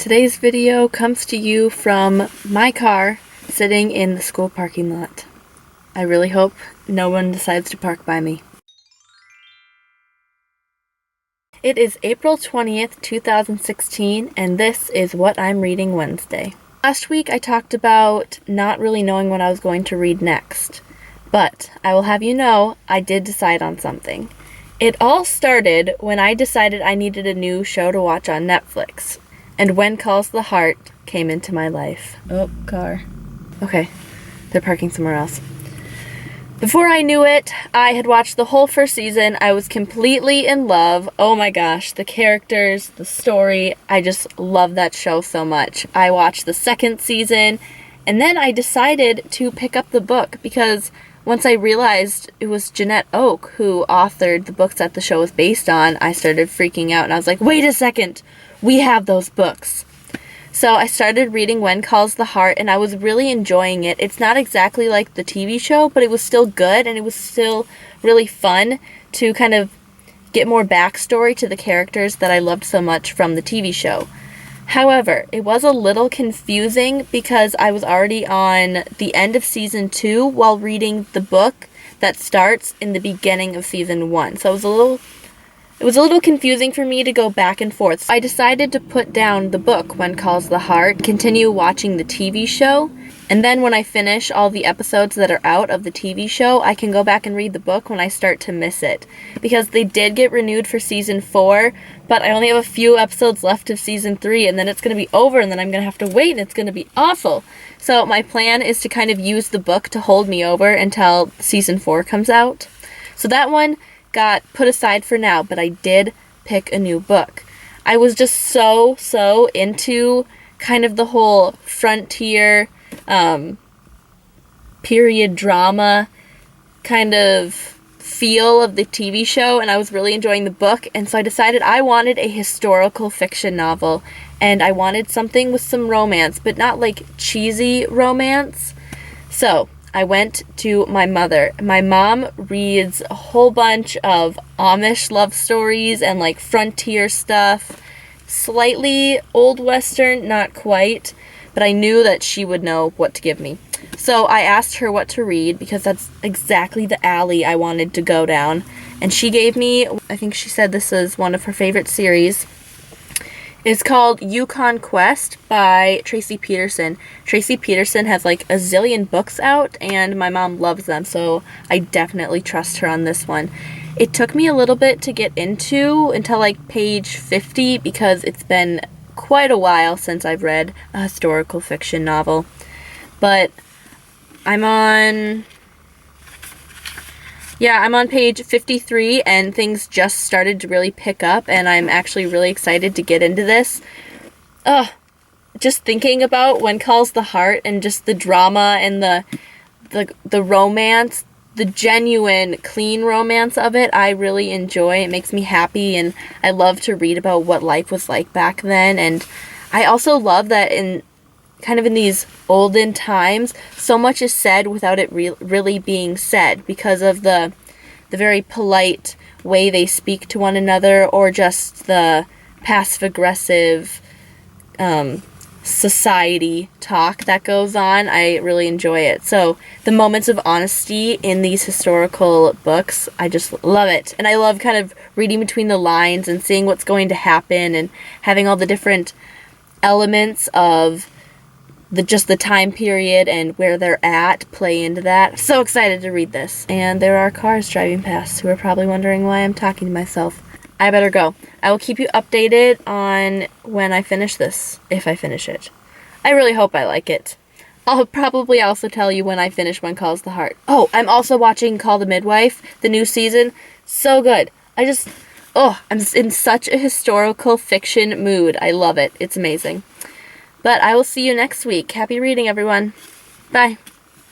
Today's video comes to you from my car sitting in the school parking lot. I really hope no one decides to park by me. It is April 20th, 2016, and this is What I'm Reading Wednesday. Last week I talked about not really knowing what I was going to read next, but I will have you know I did decide on something. It all started when I decided I needed a new show to watch on Netflix, and When Calls the Heart came into my life. Oh, car. Okay, they're parking somewhere else. Before I knew it, I had watched the whole first season. I was completely in love. Oh my gosh, the characters, the story, I just love that show so much. I watched the second season, and then I decided to pick up the book because once I realized it was Jeanette Oak who authored the books that the show was based on, I started freaking out and I was like, wait a second, we have those books. So I started reading When Calls the Heart, and I was really enjoying it. It's not exactly like the TV show, but it was still good, and it was still really fun to kind of get more backstory to the characters that I loved so much from the TV show. However, it was a little confusing because I was already on the end of season 2 while reading the book that starts in the beginning of season 1. So it was a little confusing for me to go back and forth. So I decided to put down the book, When Calls the Heart, continue watching the TV show, and then when I finish all the episodes that are out of the TV show, I can go back and read the book when I start to miss it. Because they did get renewed for season 4, but I only have a few episodes left of season 3, and then it's going to be over, and then I'm going to have to wait, and it's going to be awful. So my plan is to kind of use the book to hold me over until season 4 comes out. So that one got put aside for now, but I did pick a new book. I was just so into kind of the whole frontier period drama kind of feel of the TV show, and I was really enjoying the book, and so I decided I wanted a historical fiction novel, and I wanted something with some romance, but not like cheesy romance. So I went to my mother. My mom reads a whole bunch of Amish love stories and like frontier stuff, slightly old western, not quite, but I knew that she would know what to give me. So I asked her what to read because that's exactly the alley I wanted to go down. And she gave me, I think she said this is one of her favorite series. It's called Yukon Quest by Tracey Peterson. Tracey Peterson has like a zillion books out, and my mom loves them, so I definitely trust her on this one. It took me a little bit to get into until like page 50 because it's been quite a while since I've read a historical fiction novel. But I'm on page 53, and things just started to really pick up, and I'm actually really excited to get into this. Just thinking about When Calls the Heart and just the drama and the romance, the genuine, clean romance of it, I really enjoy. It makes me happy, and I love to read about what life was like back then. And I also love that in these olden times, so much is said without it really being said because of the very polite way they speak to one another, or just the passive-aggressive society talk that goes on. I really enjoy it. So the moments of honesty in these historical books, I just love it. And I love kind of reading between the lines and seeing what's going to happen and having all the different elements of the time period and where they're at play into that. So excited to read this. And there are cars driving past who are probably wondering why I'm talking to myself. I better go. I will keep you updated on when I finish this, if I finish it. I really hope I like it. I'll probably also tell you when I finish When Calls the Heart. Oh, I'm also watching Call the Midwife, the new season. So good. I'm in such a historical fiction mood. I love it. It's amazing. But I will see you next week. Happy reading, everyone. Bye.